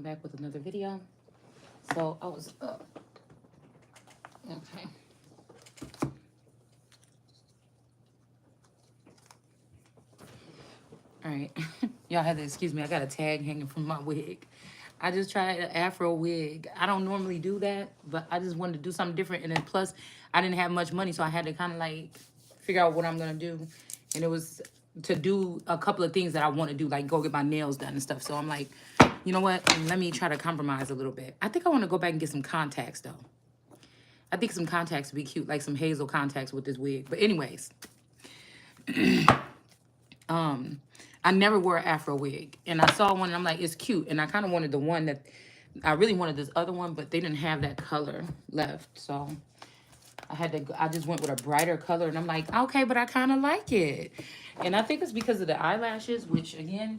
back with another video. So I was up. Okay. All right. Y'all had to excuse me. I got a tag hanging from my wig. I just tried an afro wig. I don't normally do that, but I just wanted to do something different. And then plus, I didn't have much money, so I had to kind of like figure out what I'm going to do. And it was to do a couple of things that I want to do, like go get my nails done and stuff. So I'm like, you know what? Let me try to compromise a little bit. I think I want to go back and get some contacts, though. I think some contacts would be cute, like some hazel contacts with this wig. But anyways, I never wore an afro wig. And I saw one and I'm like, it's cute. And I kind of wanted the one that, I really wanted this other one, but they didn't have that color left. So I just went with a brighter color. And I'm like, okay, but I kind of like it. And I think it's because of the eyelashes, which again,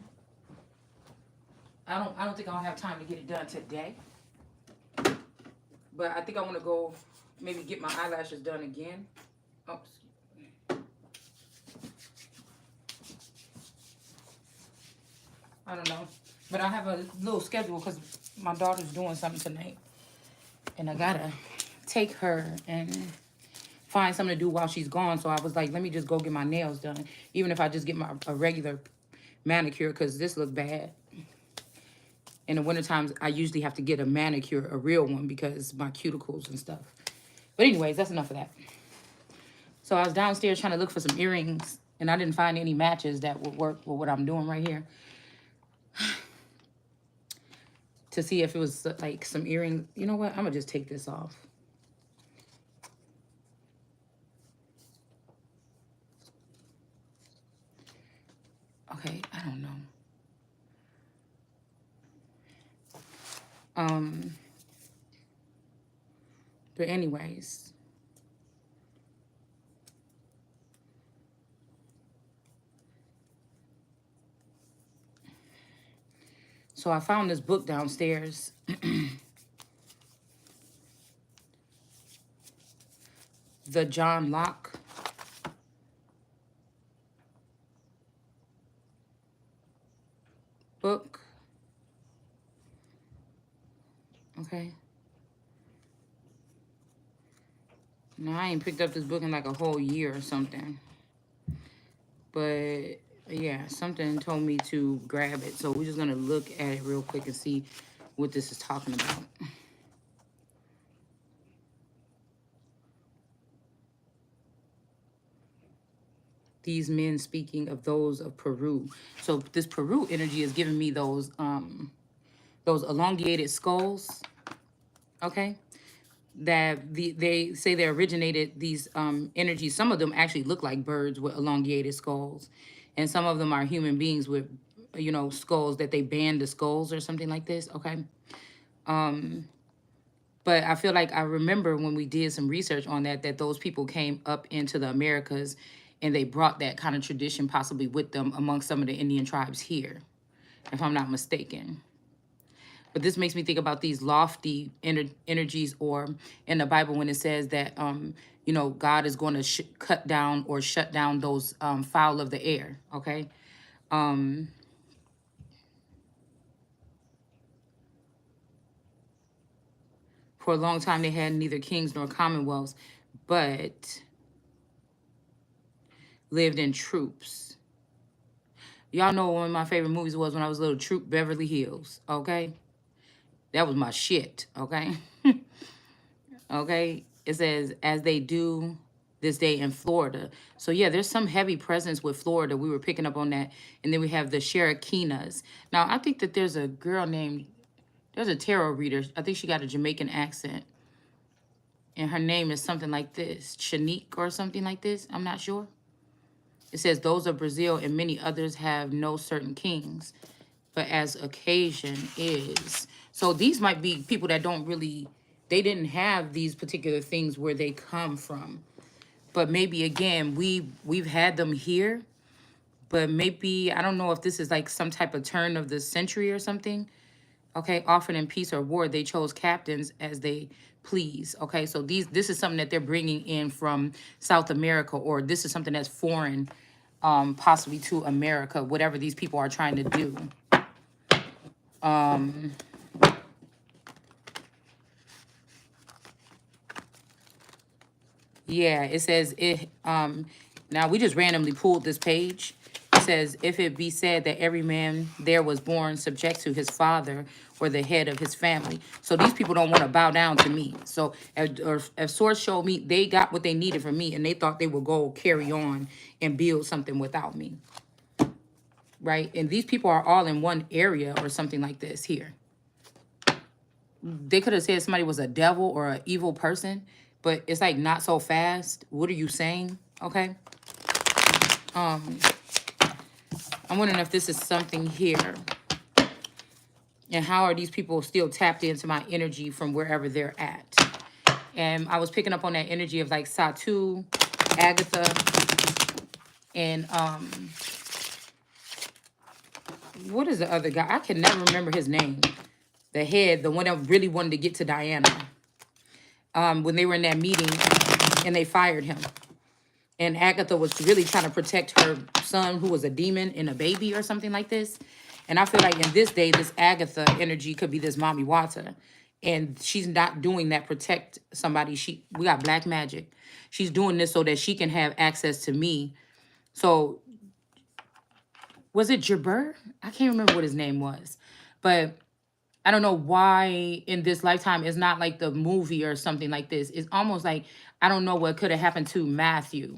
I don't think I'll have time to get it done today. But I think I want to go maybe get my eyelashes done again. Oh, I don't know. But I have a little schedule because my daughter's doing something tonight. And I gotta take her and find something to do while she's gone. So I was like, let me just go get my nails done. Even if I just get a regular manicure, because this look bad. In the winter times, I usually have to get a manicure, a real one, because my cuticles and stuff. But anyways, that's enough of that. So I was downstairs trying to look for some earrings, and I didn't find any matches that would work with what I'm doing right here. To see if it was like some earrings. You know what? I'm going to just take this off. Okay, I don't know. But anyways. So I found this book downstairs. The John Locke book. Okay. Now, I ain't picked up this book in like a whole year or something. But, yeah, something told me to grab it. So we're just going to look at it real quick and see what this is talking about. These men speaking of those of Peru. So this Peru energy is giving me those elongated skulls. Okay. That they say they originated these energies. Some of them actually look like birds with elongated skulls, and some of them are human beings with, you know, skulls that they band the skulls or something like this. Okay. But I feel like I remember when we did some research on that those people came up into the Americas and they brought that kind of tradition possibly with them amongst some of the Indian tribes here, if I'm not mistaken. But this makes me think about these lofty energies, or in the Bible when it says that, you know, God is going to cut down or shut down those fowl of the air, okay? For a long time, they had neither kings nor commonwealths, but lived in troops. Y'all know one of my favorite movies was when I was a little, Troop Beverly Hills, okay? That was my shit, okay? Okay? It says, as they do this day in Florida. So, yeah, there's some heavy presence with Florida. We were picking up on that. And then we have the Cherokees. Now, I think that there's a girl named, there's a tarot reader. I think she got a Jamaican accent. And her name is something like this, Shanique or something like this. I'm not sure. It says, those of Brazil and many others have no certain kings, but as occasion is. So these might be people that don't really, they didn't have these particular things where they come from. But maybe, again, we've had them here. But maybe, I don't know if this is like some type of turn of the century or something. Okay, often in peace or war, they chose captains as they please. Okay, so this is something that they're bringing in from South America, or this is something that's foreign, possibly to America, whatever these people are trying to do. Yeah, it says it. Now we just randomly pulled this page. It says, if it be said that every man there was born subject to his father or the head of his family. So these people don't want to bow down to me. So if source showed me they got what they needed from me and they thought they would go carry on and build something without me. Right? And these people are all in one area or something like this here. They could have said somebody was a devil or an evil person, but it's like not so fast. What are you saying? Okay. I'm wondering if this is something here. And how are these people still tapped into my energy from wherever they're at? And I was picking up on that energy of like Satu, Agatha, and what is the other guy? I can never remember his name. The head, the one that really wanted to get to Diana. When they were in that meeting and they fired him. And Agatha was really trying to protect her son who was a demon and a baby or something like this. And I feel like in this day, this Agatha energy could be this Mommy Wata. And she's not doing that protect somebody. We got black magic. She's doing this so that she can have access to me. So was it Jabber? I can't remember what his name was. But I don't know why in this lifetime it's not like the movie or something like this. It's almost like I don't know what could have happened to Matthew.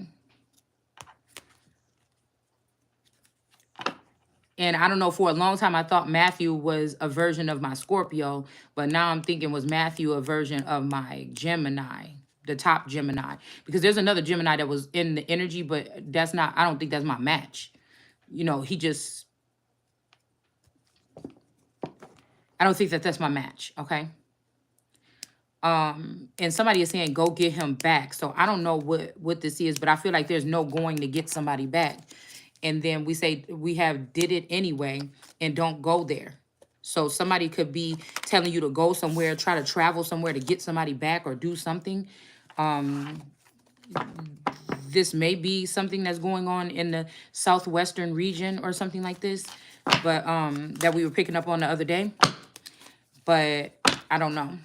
And I don't know, for a long time I thought Matthew was a version of my Scorpio, but now I'm thinking, was Matthew a version of my Gemini, the top Gemini? Because there's another Gemini that was in the energy, but that's not, I don't think that's my match. You know, I don't think that that's my match, okay? And somebody is saying, go get him back. So I don't know what this is, but I feel like there's no going to get somebody back. And then we say we have did it anyway and don't go there. So somebody could be telling you to go somewhere, try to travel somewhere to get somebody back or do something. This may be something that's going on in the southwestern region or something like this, but that we were picking up on the other day. But I don't know.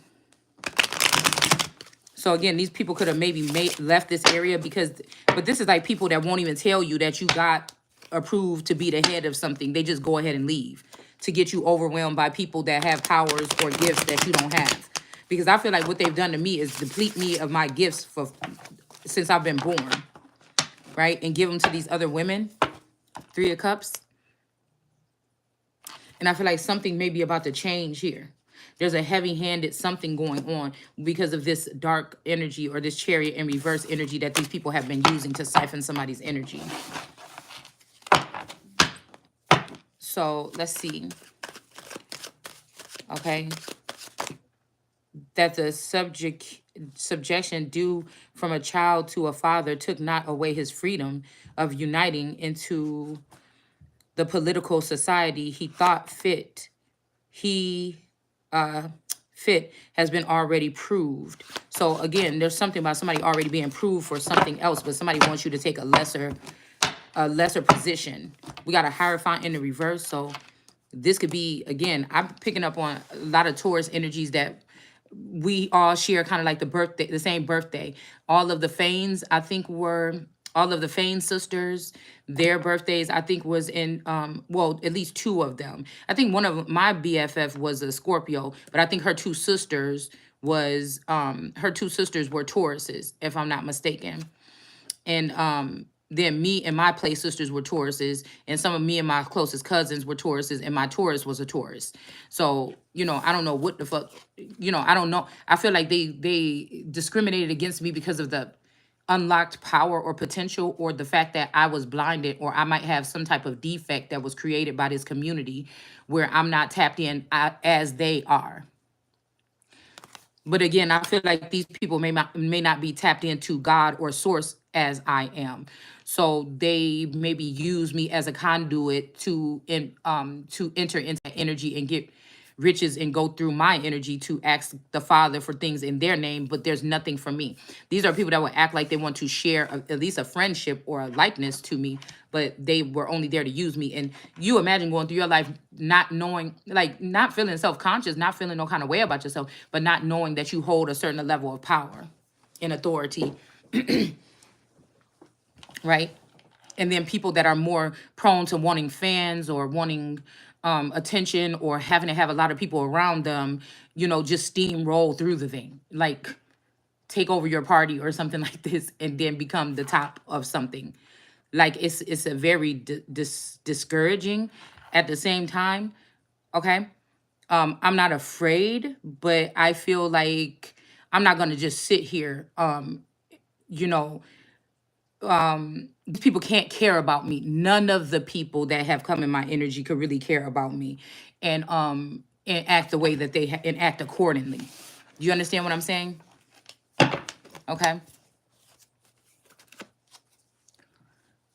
So again, these people could have maybe left this area but this is like people that won't even tell you that you got approved to be the head of something. They just go ahead and leave to get you overwhelmed by people that have powers or gifts that you don't have. Because I feel like what they've done to me is deplete me of my gifts since I've been born, right? And give them to these other women. 3 of Cups. And I feel like something may be about to change here. There's a heavy-handed something going on because of this dark energy or this Chariot in reverse energy that these people have been using to siphon somebody's energy. So let's see. Okay. That the subjection due from a child to a father took not away his freedom of uniting into the political society he thought fit. Fit has been already proved. So again, there's something about somebody already being proved for something else, but somebody wants you to take a lesser position. We got a Hierophant in the reverse. So this could be, again, I'm picking up on a lot of Taurus energies that we all share kind of like the same birthday. All of the Fanes, I think, were all of the Fane sisters. Their birthdays, I think, was in well, at least 2 of them. I think one of my BFF was a Scorpio, but I think her 2 sisters were Tauruses, if I'm not mistaken. And then me and my play sisters were Tauruses, and some of me and my closest cousins were Tauruses, and my Taurus was a Taurus. So, you know, I don't know what the fuck, I don't know. I feel like they discriminated against me because of the unlocked power or potential, or the fact that I was blinded, or I might have some type of defect that was created by this community where I'm not tapped in as they are. But again, I feel like these people may not be tapped into God or source as I am. So they maybe use me as a conduit to enter into energy and get riches and go through my energy to ask the Father for things in their name, but there's nothing for me. These are people that will act like they want to share at least a friendship or a likeness to me, but they were only there to use me. And you imagine going through your life not knowing, like not feeling self-conscious, not feeling no kind of way about yourself, but not knowing that you hold a certain level of power and authority right? And then people that are more prone to wanting fans or wanting attention or having to have a lot of people around them, just steamroll through the thing, like take over your party or something like this, and then become the top of something. Like it's a very discouraging at the same time. Okay. I'm not afraid, but I feel like I'm not gonna just sit here. You know, these people can't care about me. None of the people that have come in my energy could really care about me, and act the way that and act accordingly. Do you understand what I'm saying? Okay.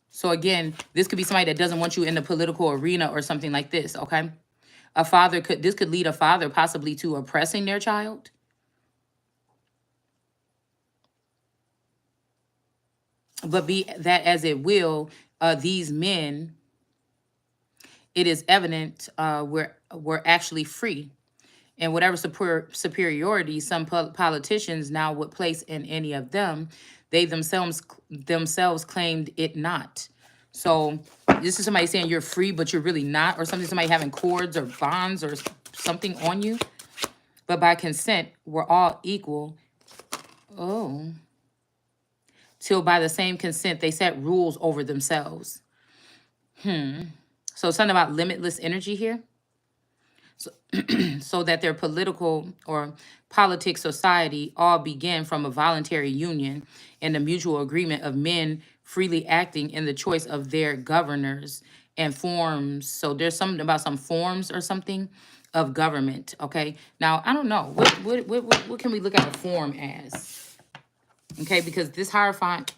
So again, this could be somebody that doesn't want you in the political arena or something like this. Okay. This could lead a father possibly to oppressing their child. But be that as it will, these men, it is evident, we're actually free. And whatever superiority some politicians now would place in any of them, they themselves claimed it not. So this is somebody saying you're free, but you're really not, or something. Somebody having cords or bonds or something on you. But by consent, we're all equal. Oh, till by the same consent they set rules over themselves. So something about limitless energy here. So that their political or politic society all began from a voluntary union and the mutual agreement of men freely acting in the choice of their governors and forms. So there's something about some forms or something of government. Okay. Now I don't know what can we look at a form as? Okay, because this Hierophant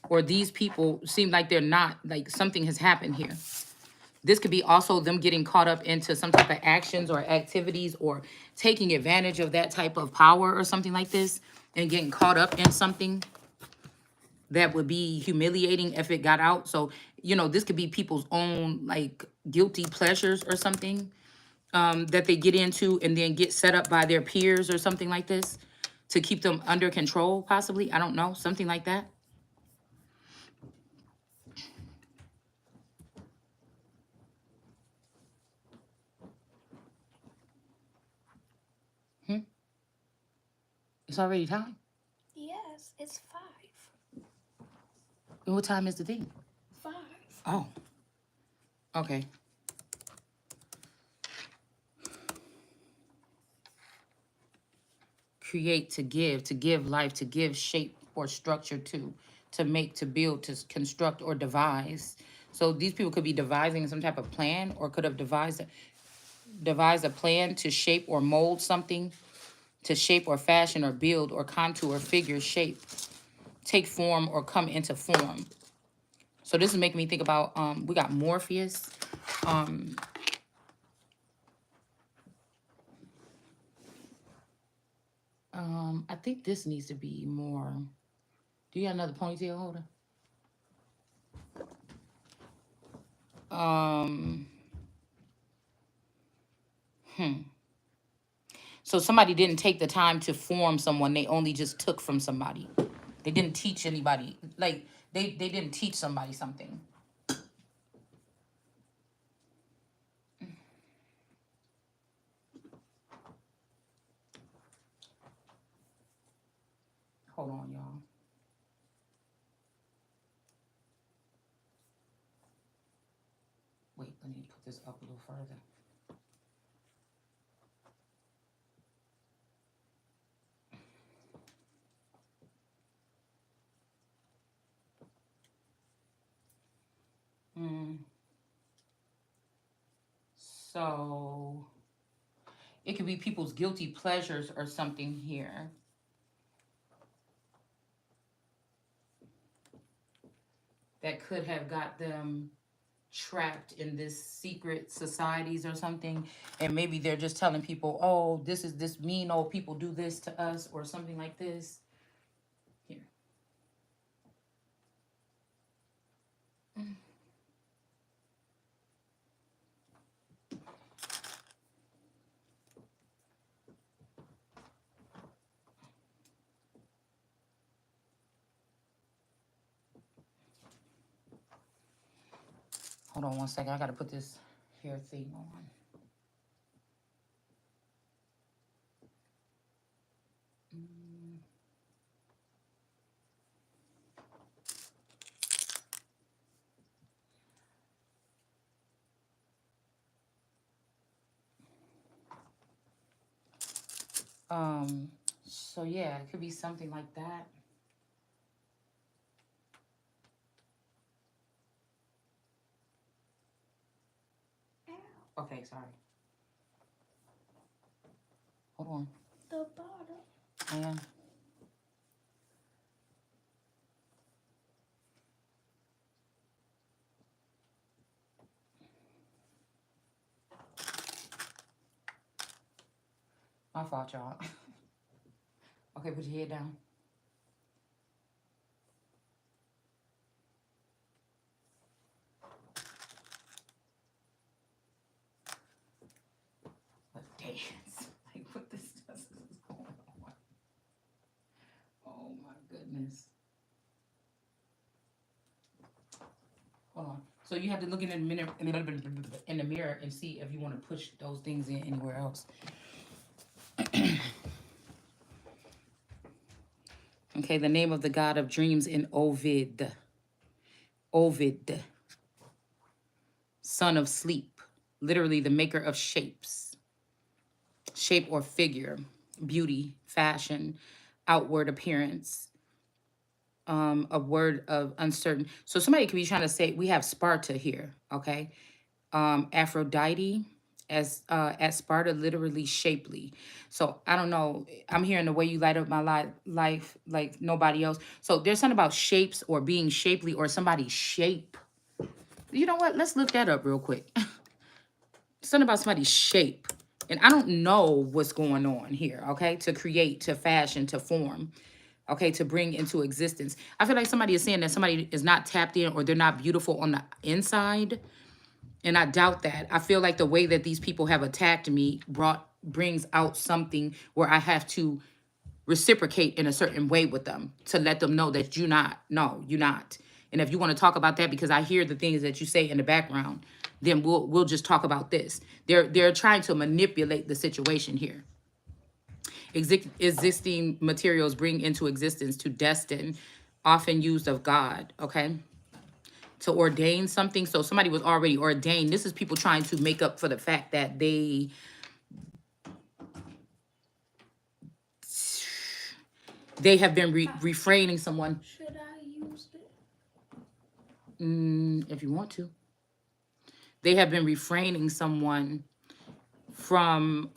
or these people seem like they're not, like something has happened here. This could be also them getting caught up into some type of actions or activities or taking advantage of that type of power or something like this and getting caught up in something that would be humiliating if it got out. So, this could be people's own like guilty pleasures or something that they get into and then get set up by their peers or something like this to keep them under control, possibly. I don't know, something like that. Hmm? It's already time. Yes, it's 5. And what time is the thing? 5. Oh, okay. Create, to give life, to give shape or structure to make, to build, to construct or devise. So these people could be devising some type of plan or could have devised a plan to shape or mold something, to shape or fashion or build or contour, figure, shape, take form or come into form. So this is making me think about we got Morpheus. I think this needs to be more. Do you got another ponytail holder? Um So somebody didn't take the time to form someone. They only just took from somebody. They didn't teach anybody. Like they didn't teach somebody something. Hold on, y'all. Wait, let me put this up a little further. Mm, so it could be people's guilty pleasures or something here that could have got them trapped in this secret societies or something, and maybe they're just telling people, oh, this mean old people do this to us or something like this here. Hold on one second. I gotta put this hair thing on. So yeah, it could be something like that. Okay, sorry. Hold on. The bottom. And my fault, y'all. Okay, put your head down. Let's dance. Like, what this does is going on. Oh my goodness. Hold on. So you have to look in the mirror and see if you want to push those things in anywhere else. Okay, the name of the god of dreams in Ovid. Ovid, son of sleep, literally the maker of shapes, shape or figure, beauty, fashion, outward appearance, a word of uncertain. So somebody could be trying to say we have Sparta here, okay? Aphrodite as at Sparta, literally shapely. So I don't know. I'm hearing the way you light up my life like nobody else. So there's something about shapes or being shapely or somebody's shape. You know what? Let's look that up real quick. Something about somebody's shape. And I don't know what's going on here, okay? To create, to fashion, to form, okay? To bring into existence. I feel like somebody is saying that somebody is not tapped in or they're not beautiful on the inside. And I doubt that. I feel like the way that these people have attacked me brings out something where I have to reciprocate in a certain way with them to let them know that you're not. No, you're not. And if you want to talk about that, because I hear the things that you say in the background, then we'll just talk about this. They're trying to manipulate the situation here. Existing materials bring into existence to destine, often used of God. Okay, to ordain something. So somebody was already ordained. This is people trying to make up for the fact that they have been refraining someone. Should I use it? If you want to. They have been refraining someone from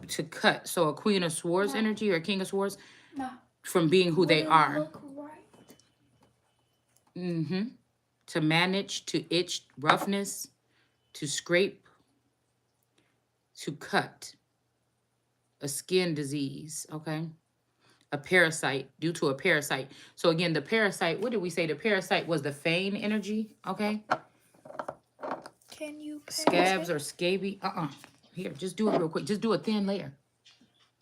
to cut. So a Queen of Swords energy or King of Swords from being who they are. Look right. To manage, to itch, roughness, to scrape, to cut. A skin disease, okay? A parasite, due to a parasite. So again, the parasite, what did we say? The parasite was the feign energy, okay? Can you Scabs or scaby? Here, just do it real quick. Just do a thin layer.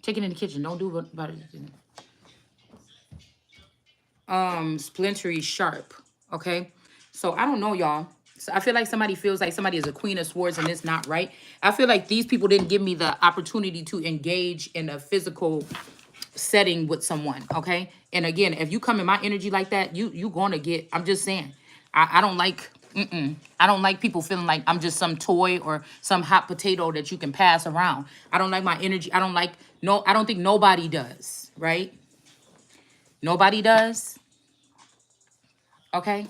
Take it in the kitchen. Don't do it about it. Splintery sharp, okay? So I don't know, y'all. So I feel like somebody feels like somebody is a Queen of Swords and it's not right. I feel like these people didn't give me the opportunity to engage in a physical setting with someone, okay? And again, if you come in my energy like that, you gonna get, I'm just saying, I don't like, I don't like people feeling like I'm just some toy or some hot potato that you can pass around. I don't like my energy. I don't like, no, I don't think nobody does, right? Nobody does, okay?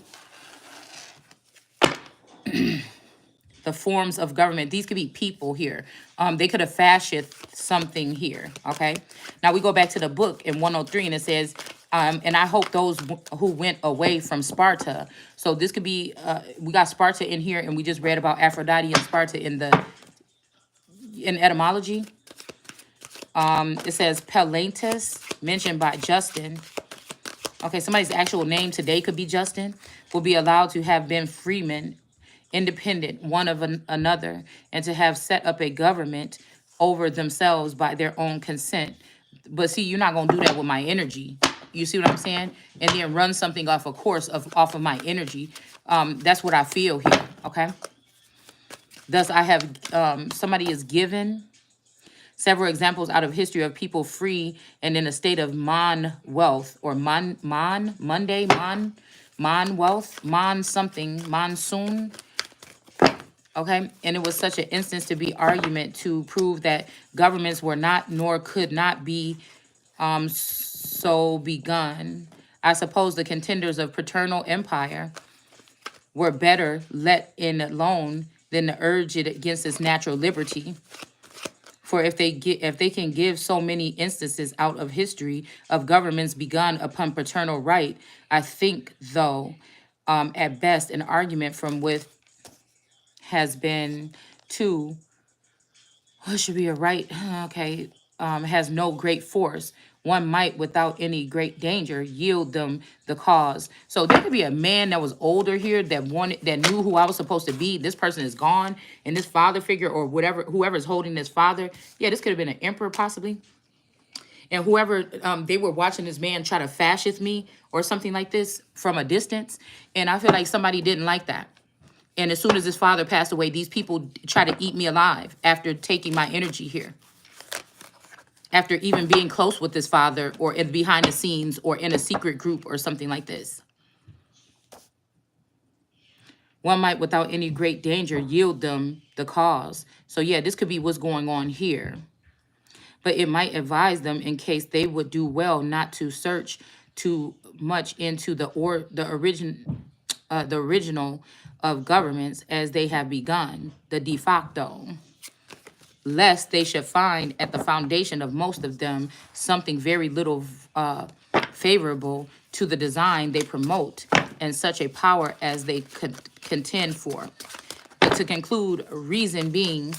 The forms of government. These could be people here. They could have fashioned something here, okay? Now we go back to the book in 103 and it says, and I hope those who went away from Sparta. So this could be, we got Sparta in here and we just read about Aphrodite and Sparta in etymology. It says Pelantus, mentioned by Justin. Okay, somebody's actual name today could be Justin, will be allowed to have been freemen, independent one of another, and to have set up a government over themselves by their own consent. But see, you're not going to do that with my energy. You see what I'm saying? And then run something off a course off of my energy. That's what I feel here. Okay. Thus, I have somebody is given several examples out of history of people free and in a state of mon wealth or mon wealth, mon something, monsoon. Okay. And it was such an instance to be argument to prove that governments were not nor could not be so begun. I suppose the contenders of paternal empire were better let in alone than to urge it against its natural liberty. For if they can give so many instances out of history of governments begun upon paternal right, I think though at best an argument from with has been to what should be a right, okay, has no great force. One might, without any great danger, yield them the cause. So there could be a man that was older here that knew who I was supposed to be. This person is gone, and this father figure or whatever, whoever's holding this father, yeah, this could have been an emperor possibly. And whoever they were watching this man try to fascist me or something like this from a distance, and I feel like somebody didn't like that. And as soon as his father passed away, these people try to eat me alive after taking my energy here. After even being close with his father or behind the scenes or in a secret group or something like this. One might, without any great danger, yield them the cause. So yeah, this could be what's going on here. But it might advise them in case they would do well not to search too much into the original of governments as they have begun, the de facto, lest they should find at the foundation of most of them something very little favorable to the design they promote and such a power as they could contend for. But to conclude, reason being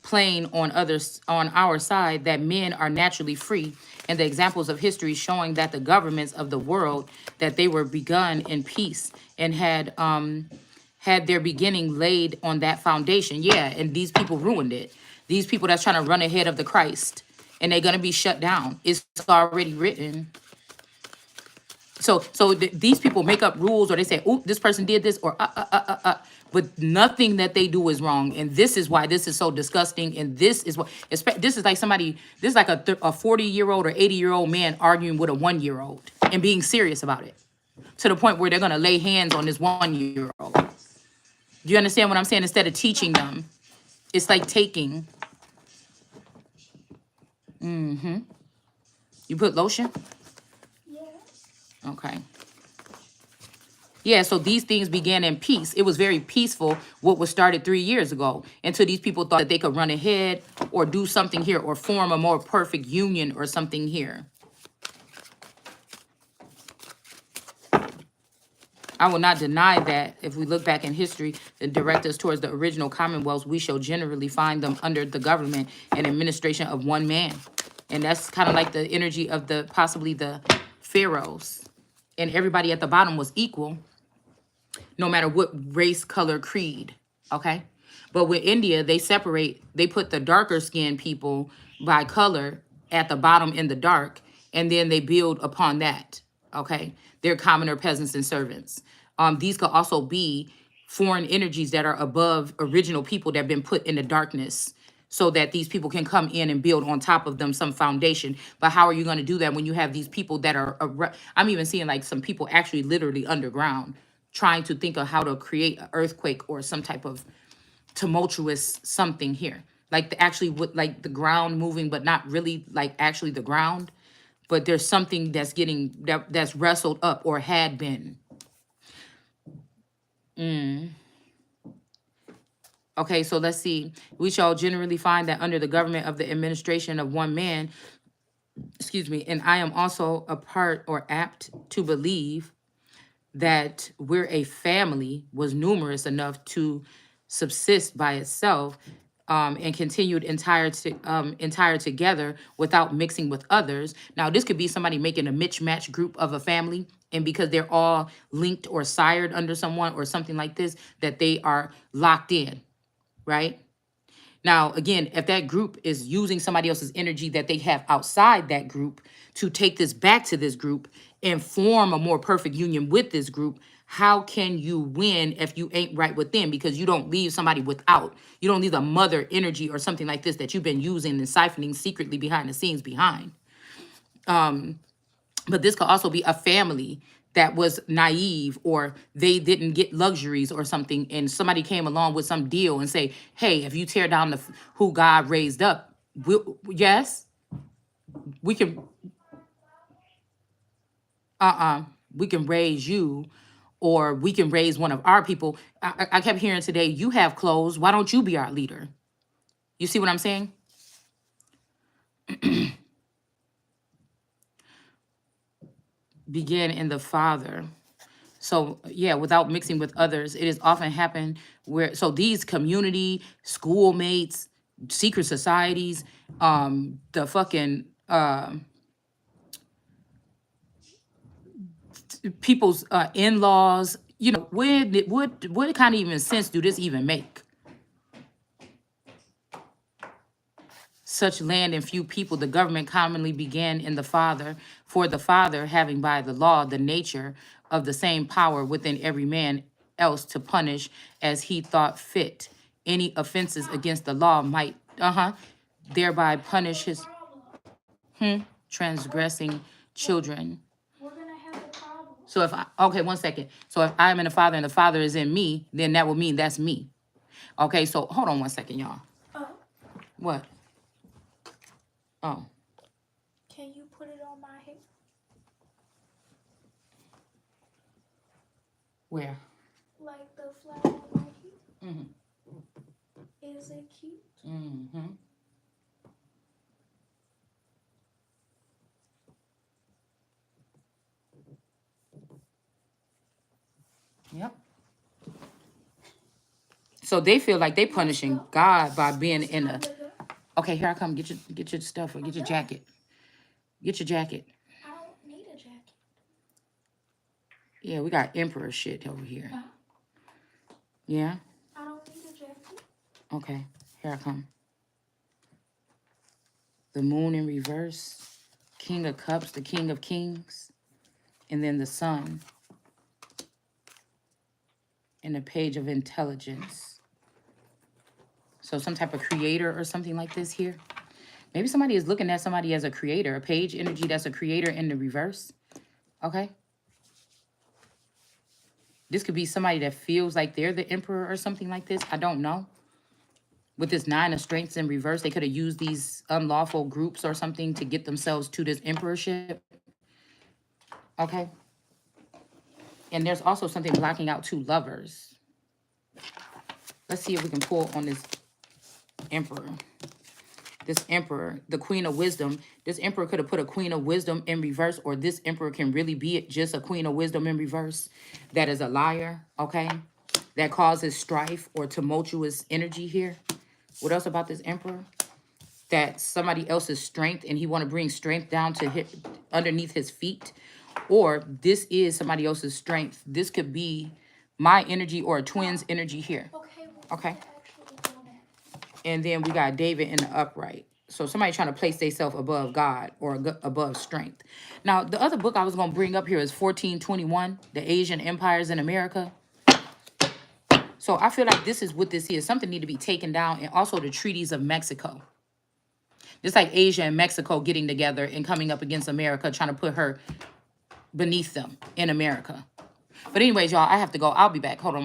plain on our side that men are naturally free, and the examples of history showing that the governments of the world that they were begun in peace and had their beginning laid on that foundation. Yeah, and these people ruined it. These people that's trying to run ahead of the Christ, and they're gonna be shut down. It's already written. So these people make up rules, or they say, "Oh, this person did this," or but nothing that they do is wrong, and this is why this is so disgusting. And this is what this is like somebody. This is like a 40-year-old or 80-year-old man arguing with a 1-year-old and being serious about it to the point where they're gonna lay hands on this 1-year-old. Do you understand what I'm saying? Instead of teaching them, it's like taking. You put lotion? Yes. Okay. Yeah, so these things began in peace. It was very peaceful what was started 3 years ago until these people thought that they could run ahead or do something here or form a more perfect union or something here. I will not deny that if we look back in history and direct us towards the original commonwealths, we shall generally find them under the government and administration of one man. And that's kind of like the energy of possibly the pharaohs. And everybody at the bottom was equal, no matter what race, color, creed, okay? But with India, they put the darker skinned people by color at the bottom in the dark, and then they build upon that, okay? They're commoner, peasants, and servants. These could also be foreign energies that are above original people that have been put in the darkness so that these people can come in and build on top of them some foundation. But how are you going to do that when you have these people that are, I'm even seeing like some people actually literally underground trying to think of how to create an earthquake or some type of tumultuous something here. Like actually with like the ground moving, but not really like actually the ground. But there's something that's wrestled up or had been. Okay, so let's see. We shall generally find that under the government of the administration of one man, excuse me, and I am also a part or apt to believe that where a family was numerous enough to subsist by itself and continued entire together without mixing with others. Now, this could be somebody making a mismatch group of a family, and because they're all linked or sired under someone or something like this, that they are locked in, right? Now, again, if that group is using somebody else's energy that they have outside that group to take this back to this group and form a more perfect union with this group, how can you win if you ain't right within? Because you don't leave somebody without. You don't leave a mother energy or something like this that you've been using and siphoning secretly behind the scenes behind. But this could also be a family that was naive, or they didn't get luxuries or something, and somebody came along with some deal and say, hey, if you tear down who God raised up, yes, we can, we can raise you, or we can raise one of our people. I kept hearing today, you have clothes, why don't you be our leader? You see what I'm saying? Begin in the Father. So yeah, without mixing with others, it has often happened where, so these community, schoolmates, secret societies, the fucking people's in-laws, what kind of even sense do this even make? Such land and few people, the government commonly began in the Father, for the Father having by the law the nature of the same power within every man else to punish as he thought fit. Any offenses against the law might, thereby punish his transgressing children. We're gonna have a problem. So okay, 1 second. So if I'm in the Father and the Father is in me, then that would mean that's me. Okay, so hold on 1 second, y'all. What? Oh, Can you put it on my head? where? Like the flower right here. Is it cute? Yep. So they feel like they punishing God by being in a. Okay, here I come. Get your stuff, or get your jacket. Get your jacket. I don't need a jacket. Yeah, we got emperor shit over here. Yeah. I don't need a jacket. Okay, here I come. The moon in reverse, King of Cups, the King of Kings, and then the sun. And the page of intelligence. So some type of creator or something like this here. Maybe somebody is looking at somebody as a creator, a page energy that's a creator in the reverse. Okay. This could be somebody that feels like they're the emperor or something like this. I don't know. With this 9 of strengths in reverse, they could have used these unlawful groups or something to get themselves to this emperorship. Okay. And there's also something blocking out 2 lovers. Let's see if we can pull on this emperor. This emperor, the queen of wisdom. This emperor could have put a queen of wisdom in reverse, or this emperor can really be just a queen of wisdom in reverse. That is a liar, okay? That causes strife or tumultuous energy here. What else about this emperor? That somebody else's strength, and he want to bring strength down to underneath his feet. Or this is somebody else's strength. This could be my energy or a twin's energy here. Okay. And then we got David in the upright. So somebody trying to place themselves above God or above strength. Now, the other book I was going to bring up here is 1421, The Asian Empires in America. So I feel like this is what this is. Something need to be taken down, and also the treaties of Mexico. Just like Asia and Mexico getting together and coming up against America, trying to put her beneath them in America. But anyways, y'all, I have to go. I'll be back. Hold on.